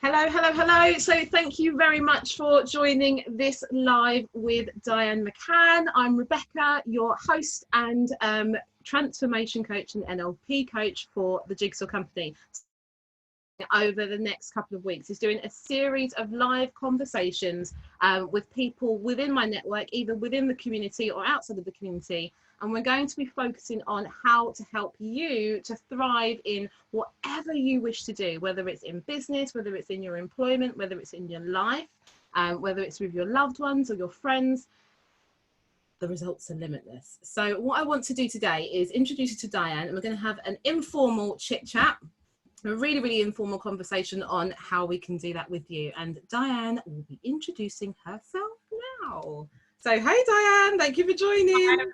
Hello, hello, hello. So thank you very much for joining this live with Diane McCann. I'm Rebecca, your host and transformation coach and NLP coach for the Jigsaw Company. Over the next couple of weeks is doing a series of live conversations with people within my network, either within the community or outside of the community. And we're going to be focusing on how to help you to thrive in whatever you wish to do, whether it's in business, whether it's in your employment, whether it's in your life, whether it's with your loved ones or your friends. The results are limitless. So what I want to do today is introduce you to Diane, and we're going to have an informal chit chat, a really, really informal conversation on how we can do that with you. And Diane will be introducing herself now. So, hey Diane, thank you for joining.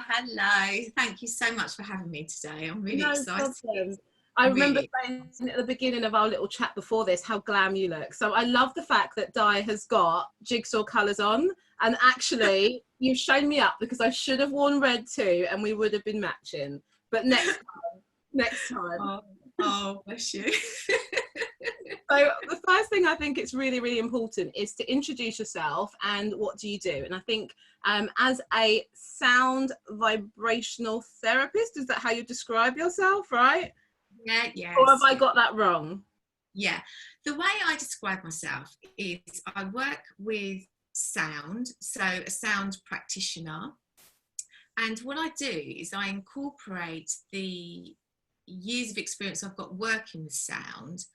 Hello, thank you so much for having me today. I'm really excited. Problem. I remember saying at the beginning of our little chat before this how glam you look. So I love the fact that Di has got jigsaw colours on, and actually you've shown me up because I should have worn red too and we would have been matching. But next time. Oh, bless you. So the first thing I think it's really, really important is to introduce yourself and what do you do? And I think as a sound vibrational therapist, is that how you describe yourself, right? Yeah, yes. Or have I got that wrong? Yeah. The way I describe myself is I work with sound, so a sound practitioner. And what I do is I incorporate the years of experience I've got working with sound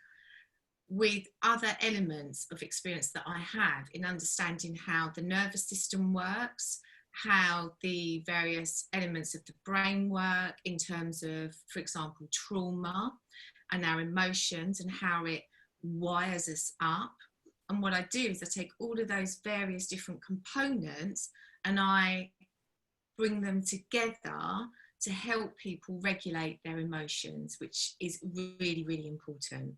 with other elements of experience that I have in understanding how the nervous system works, how the various elements of the brain work in terms of, for example, trauma and our emotions and how it wires us up. And what I do is I take all of those various different components and I bring them together to help people regulate their emotions, which is really, really important.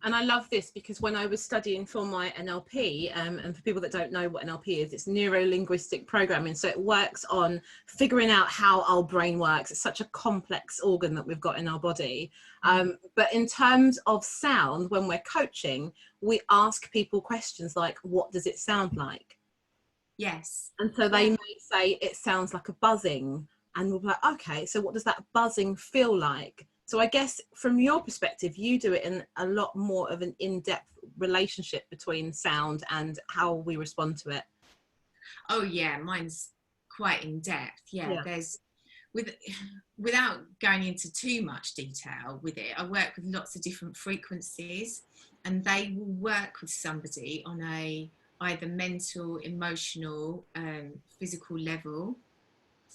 And I love this because when I was studying for my NLP, and for people that don't know what NLP is, it's neuro-linguistic programming. So it works on figuring out how our brain works. It's such a complex organ that we've got in our body. But in terms of sound, when we're coaching, we ask people questions like, what does it sound like? Yes. And so they may say, it sounds like a buzzing. And we'll be like, okay, so what does that buzzing feel like? So I guess from your perspective, you do it in a lot more of an in-depth relationship between sound and how we respond to it. Oh yeah, mine's quite in depth. Yeah. There's without going into too much detail with it, I work with lots of different frequencies and they will work with somebody on a either mental, emotional, physical level.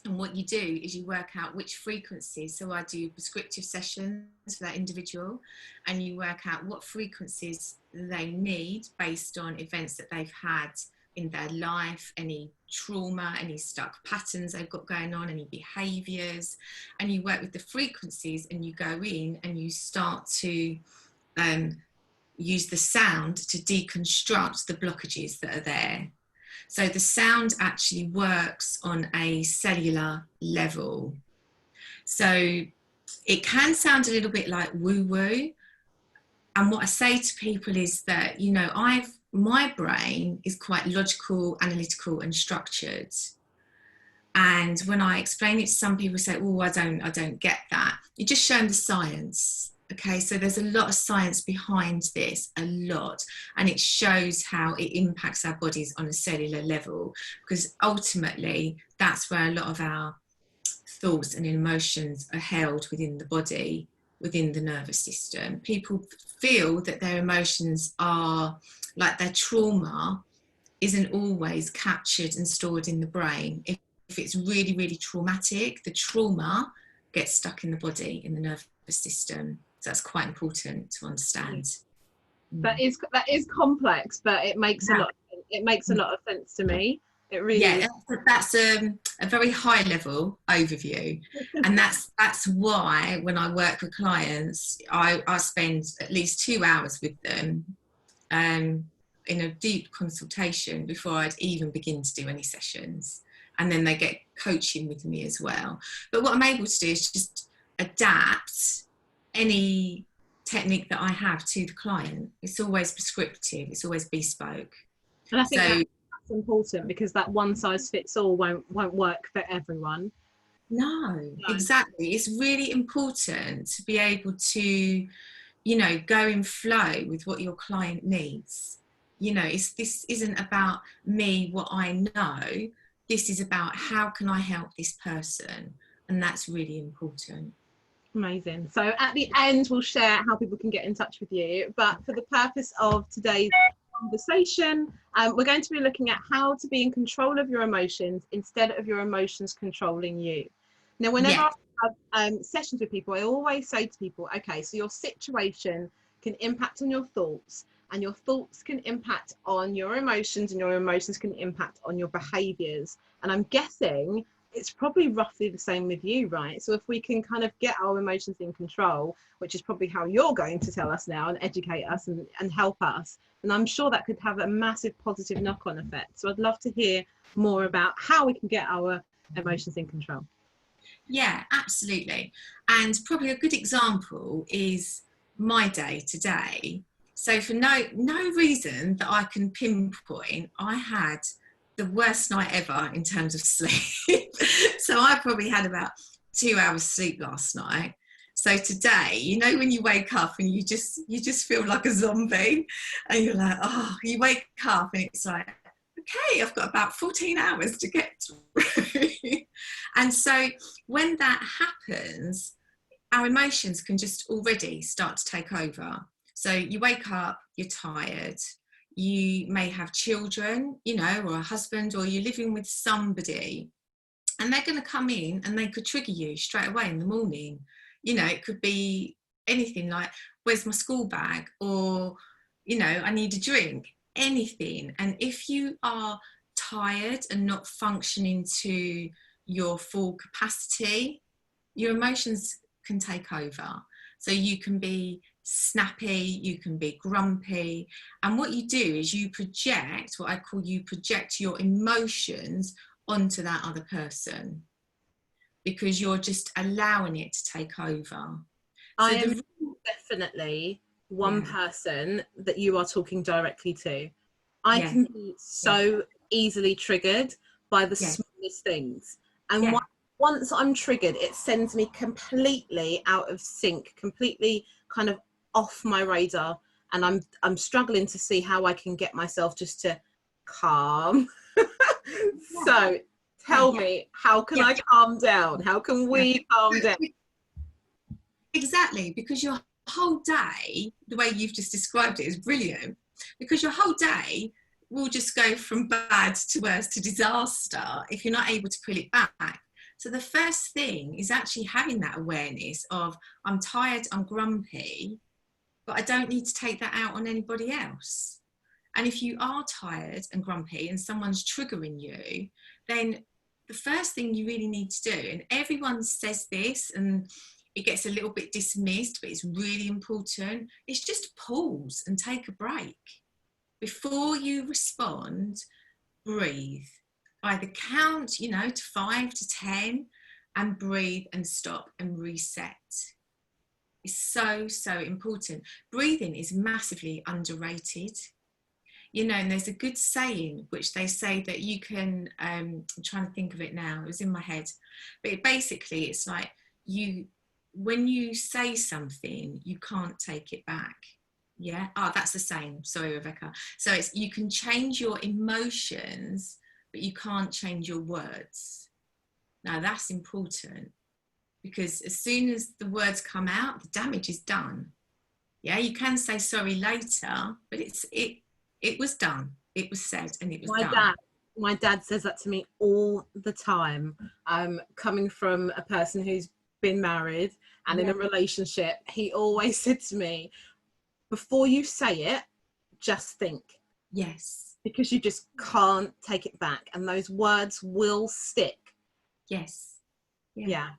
And what you do is you work out which frequencies. So I do prescriptive sessions for that individual and you work out what frequencies they need based on events that they've had in their life, any trauma, any stuck patterns they've got going on, any behaviours. And you work with the frequencies and you go in and you start to use the sound to deconstruct the blockages that are there. So the sound actually works on a cellular level. So it can sound a little bit like woo-woo. And what I say to people is that, you know, my brain is quite logical, analytical and structured. And when I explain it to some people say, oh, I don't get that. You just show them the science. Okay, so there's a lot of science behind this, a lot, and it shows how it impacts our bodies on a cellular level, because ultimately that's where a lot of our thoughts and emotions are held within the body, within the nervous system. People feel that their emotions are like their trauma isn't always captured and stored in the brain. If it's really, really traumatic, the trauma gets stuck in the body, in the nervous system. So that's quite important to understand. That is complex, but it makes a lot of sense to me. It really that's a very high level overview. And that's why when I work with clients, I spend at least 2 hours with them in a deep consultation before I'd even begin to do any sessions. And then they get coaching with me as well. But what I'm able to do is just adapt any technique that I have to the client. It's always prescriptive, it's always bespoke. And I think that's important, because that one size fits all won't work for everyone. No, exactly. It's really important to be able to, you know, go in flow with what your client needs. You know, this isn't about me, what I know. This is about how can I help this person, and that's really important. Amazing. So at the end, we'll share how people can get in touch with you. But for the purpose of today's conversation, we're going to be looking at how to be in control of your emotions instead of your emotions controlling you. Now, whenever I have sessions with people, I always say to people, okay, so your situation can impact on your thoughts, and your thoughts can impact on your emotions, and your emotions can impact on your behaviours. And I'm guessing it's probably roughly the same with you, right? So if we can kind of get our emotions in control, which is probably how you're going to tell us now and educate us and help us, and I'm sure that could have a massive positive knock-on effect. So I'd love to hear more about how we can get our emotions in control. Yeah, absolutely. And probably a good example is my day today. So for no reason that I can pinpoint, I had the worst night ever in terms of sleep. So I probably had about 2 hours sleep last night. So today, you know, when you wake up and you just feel like a zombie, and you're like, oh, you wake up and it's like, okay, I've got about 14 hours to get through. And so when that happens, our emotions can just already start to take over. So you wake up, you're tired, you may have children, you know, or a husband, or you're living with somebody, and they're going to come in and they could trigger you straight away in the morning. You know, it could be anything like, where's my school bag? Or, you know, I need a drink. Anything. And if you are tired and not functioning to your full capacity, your emotions can take over. So you can be snappy, you can be grumpy, and what you do is you project, what I call, you project your emotions onto that other person, because you're just allowing it to take over. I am definitely one person that you are talking directly to. I can be so easily triggered by the smallest things, and once I'm triggered, it sends me completely out of sync, completely kind of off my radar, and I'm struggling to see how I can get myself just to calm. So tell me, how can I calm down? How can we calm down? Exactly, because your whole day, the way you've just described it, is brilliant, because your whole day will just go from bad to worse to disaster if you're not able to pull it back. So the first thing is actually having that awareness of, I'm tired, I'm grumpy, but I don't need to take that out on anybody else. And if you are tired and grumpy and someone's triggering you, then the first thing you really need to do, and everyone says this and it gets a little bit dismissed, but it's really important, is just pause and take a break. Before you respond, breathe. Either count, you know, to 5 to 10 and breathe and stop and reset. It's so, so important. Breathing is massively underrated. You know, and there's a good saying which they say that you can, I'm trying to think of it now, it was in my head, but it's like, when you say something, you can't take it back. Yeah. Oh, that's the same. Sorry, Rebecca. So it's, you can change your emotions, but you can't change your words. Now that's important, because as soon as the words come out, the damage is done. Yeah. You can say sorry later, but it was done. It was said and it was done. My dad says that to me all the time. Coming from a person who's been married and in a relationship, he always said to me, before you say it, just think. Yes. Because you just can't take it back, and those words will stick. Yes. Yeah.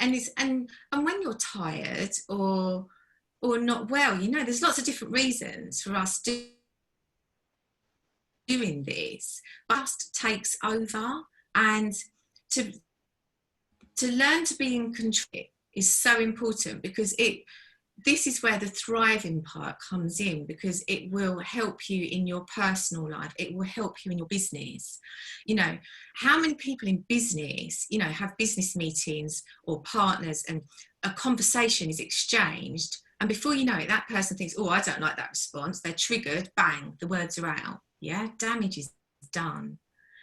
And when you're tired or not well, you know, there's lots of different reasons for us doing this, but just takes over. And to learn to be in control is so important, because this is where the thriving part comes in, because it will help you in your personal life. It will help you in your business. You know, how many people in business, you know, have business meetings or partners, and a conversation is exchanged, and before you know it, that person thinks, oh, I don't like that response. They're triggered, bang, the words are out. Yeah, damage is done.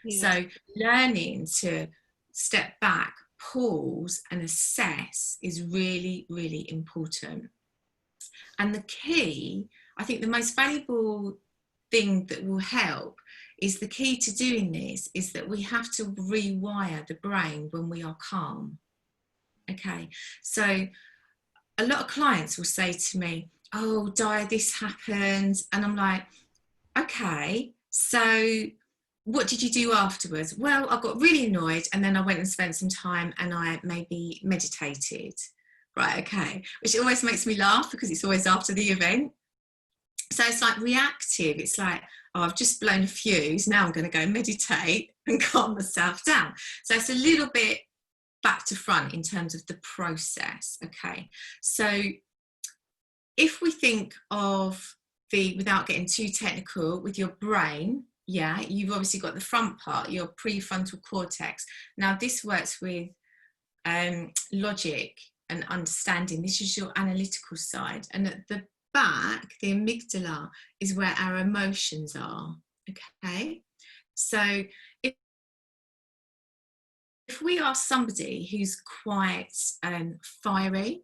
Yeah. So learning to step back, pause and assess is really, really important. And the key, I think the most valuable thing that will help is, the key to doing this is that we have to rewire the brain when we are calm. Okay, so a lot of clients will say to me, oh, Di, this happened. And I'm like, okay, so what did you do afterwards? Well, I got really annoyed, and then I went and spent some time and I maybe meditated. Right, okay, which always makes me laugh because it's always after the event. So it's like reactive. It's like, oh, I've just blown a fuse, now I'm going to go meditate and calm myself down. So it's a little bit back to front in terms of the process. Okay, so if we think of without getting too technical, with your brain, yeah, you've obviously got the front part, your prefrontal cortex. Now this works with logic and understanding. This is your analytical side, and at the back, the amygdala, is where our emotions are. Okay, so if we are somebody who's quite fiery,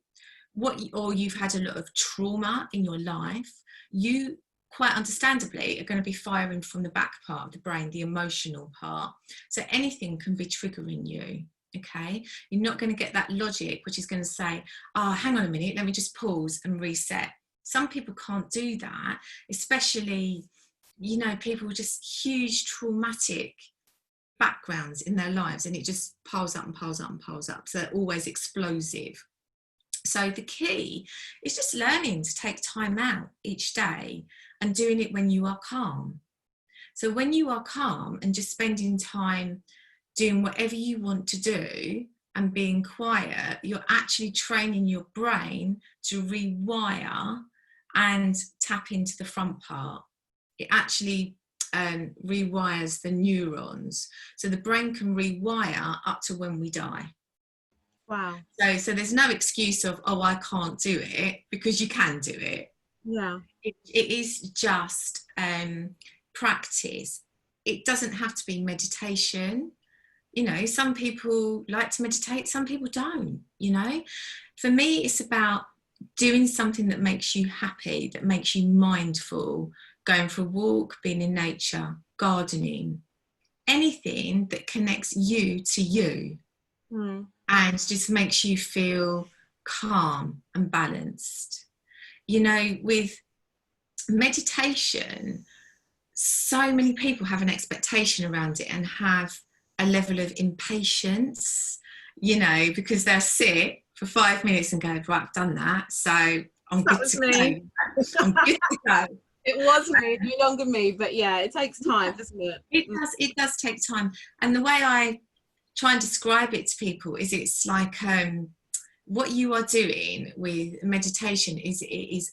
or you've had a lot of trauma in your life, you quite understandably are going to be firing from the back part of the brain, the emotional part. So anything can be triggering you. Okay, you're not going to get that logic which is going to say, oh, hang on a minute, let me just pause and reset. Some people can't do that, especially, you know, people with just huge traumatic backgrounds in their lives, and it just piles up and piles up and piles up. So they're always explosive. So the key is just learning to take time out each day and doing it when you are calm. So when you are calm and just spending time doing whatever you want to do and being quiet, you're actually training your brain to rewire and tap into the front part. It actually rewires the neurons. So the brain can rewire up to when we die. Wow. So there's no excuse of, oh, I can't do it, because you can do it. Yeah. It is just practice. It doesn't have to be meditation. You know, some people like to meditate, some people don't, you know. For me, it's about doing something that makes you happy, that makes you mindful, going for a walk, being in nature, gardening, anything that connects you to you and just makes you feel calm and balanced. You know, with meditation, so many people have an expectation around it and have a level of impatience, you know, because they'll sit for 5 minutes and go, right, I've done that, so I'm good to go. I'm good to go. It was me, no longer me, but yeah, it takes time, doesn't it? It does take time. And the way I try and describe it to people is, it's like what you are doing with meditation is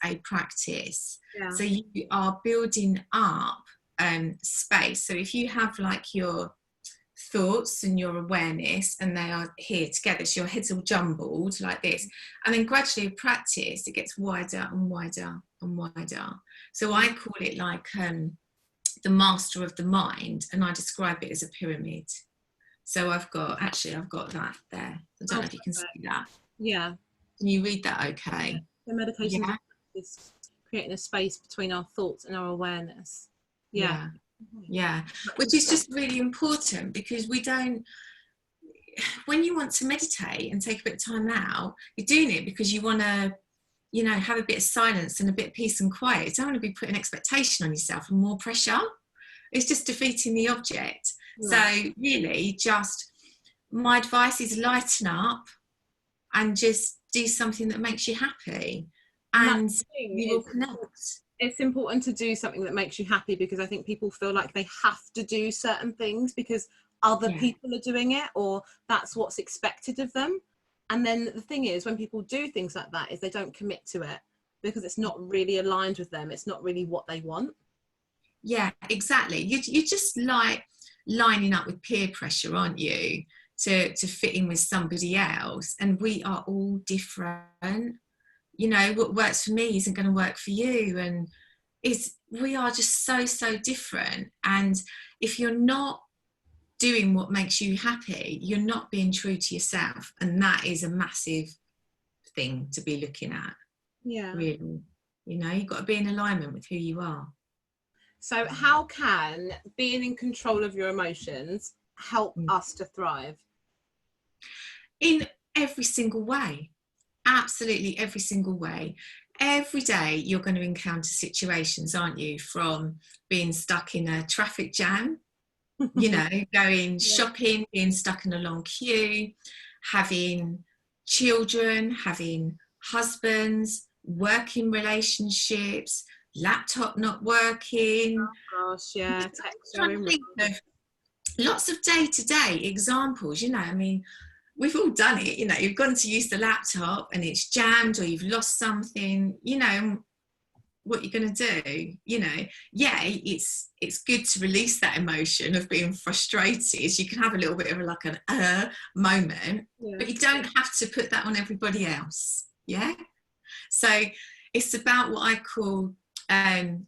a practice. Yeah. So you are building up space. So if you have like your thoughts and your awareness, and they are here together, so your head's all jumbled like this, and then gradually in practice it gets wider and wider and wider. So I call it like the master of the mind, and I describe it as a pyramid. So I've got that there. I don't know if you can see that. Yeah. Can you read that okay? The meditation is creating a space between our thoughts and our awareness. Yeah. Yeah, which is just really important, because we don't, when you want to meditate and take a bit of time out, you're doing it because you want to, you know, have a bit of silence and a bit of peace and quiet. You don't want to be putting expectation on yourself and more pressure. It's just defeating the object. Yeah. So really, just my advice is lighten up and just do something that makes you happy, and you will connect. It's important to do something that makes you happy, because I think people feel like they have to do certain things because other people are doing it, or that's what's expected of them. And then the thing is, when people do things like that, is they don't commit to it. because it's not really aligned with them. It's not really what they want. Yeah, exactly. You're just like lining up with peer pressure, aren't you, to fit in with somebody else? And we are all different. You know, what works for me isn't going to work for you, and we are just so different. And if you're not doing what makes you happy, you're not being true to yourself, and that is a massive thing to be looking at. Yeah, really, you know, you've got to be in alignment with who you are. So how can being in control of your emotions help us to thrive? In every single way. Absolutely every single way. Every day you're going to encounter situations, aren't you, from being stuck in a traffic jam, you know, going shopping, being stuck in a long queue, having children, having husbands, working relationships, laptop not working. Oh gosh, yeah. Lots of day-to-day examples, you know. I mean, we've all done it, you know. You've gone to use the laptop and it's jammed, or you've lost something, you know. What you're going to do, you know. Yeah, it's good to release that emotion of being frustrated. You can have a little bit of like an moment, but you don't have to put that on everybody else. Yeah, so it's about what I call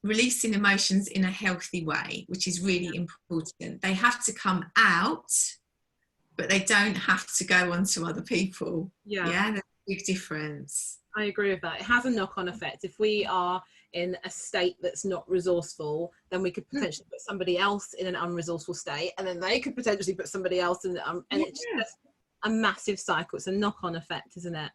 releasing emotions in a healthy way, which is really important. They have to come out, but they don't have to go on to other people. Yeah, there's a big difference. I agree with that. It has a knock-on effect. If we are in a state that's not resourceful, then we could potentially put somebody else in an unresourceful state, and then they could potentially put somebody else in and it's just a massive cycle. It's a knock-on effect, isn't it?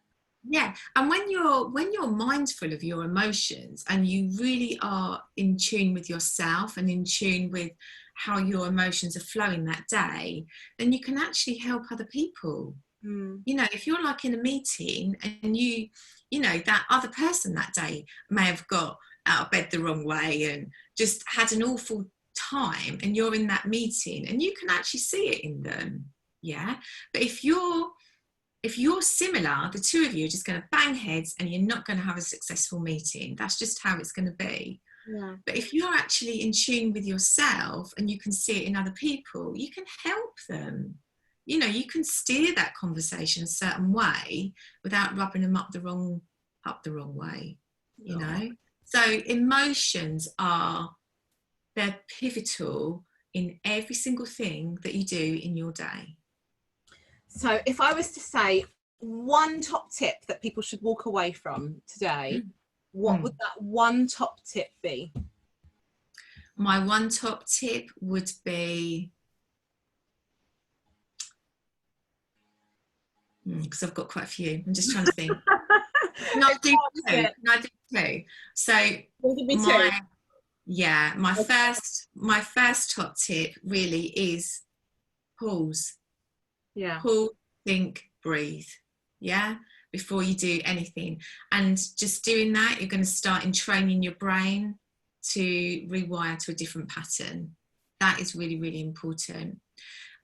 Yeah, and when you're mindful of your emotions and you really are in tune with yourself and in tune with how your emotions are flowing that day, then you can actually help other people. You know, if you're like in a meeting and you know that other person that day may have got out of bed the wrong way and just had an awful time, and you're in that meeting and you can actually see it in them. Yeah, but if you're similar, the two of you are just going to bang heads and you're not going to have a successful meeting. That's just how it's going to be. But if you're actually in tune with yourself and you can see it in other people, you can help them. You know, you can steer that conversation a certain way without rubbing them up the wrong way, you know. So emotions they're pivotal in every single thing that you do in your day. So if I was to say one top tip that people should walk away from today, what would that one top tip be? My one top tip would be, because I've got quite a few, I'm just trying to think. Can I do two? So my first top tip really is pause. Pause, think, breathe. Yeah, before you do anything. And just doing that, you're going to start in training your brain to rewire to a different pattern. That is really, really important.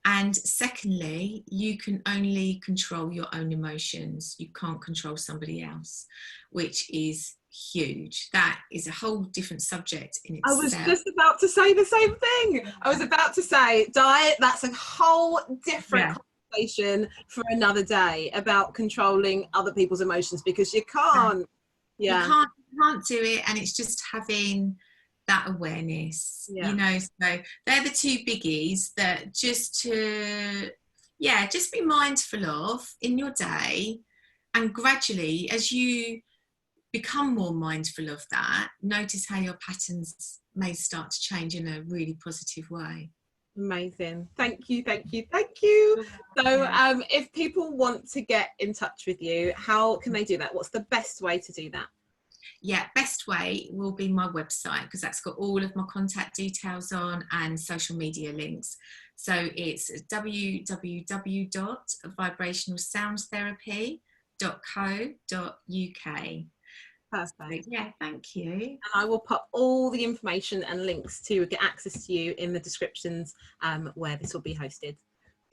And secondly, you can only control your own emotions. You can't control somebody else, which is huge. That is a whole different subject in itself. I was just about to say the same thing. I was about to say, diet, that's a whole different conversation for another day about controlling other people's emotions, because you can't. You can't do it, and it's just having that awareness, you know. So they're the two biggies that just be mindful of in your day, and gradually as you become more mindful of that, notice how your patterns may start to change in a really positive way. Amazing. Thank you. So if people want to get in touch with you, how can they do that? What's the best way to do that? Yeah, best way will be my website, because that's got all of my contact details on and social media links. So it's www.vibrationalsoundtherapy.co.uk. Perfect. Yeah, thank you. And I will put all the information and links to get access to you in the descriptions where this will be hosted.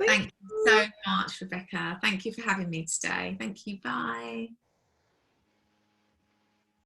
Thank you so much, Rebecca. Thank you for having me today. Thank you. Bye.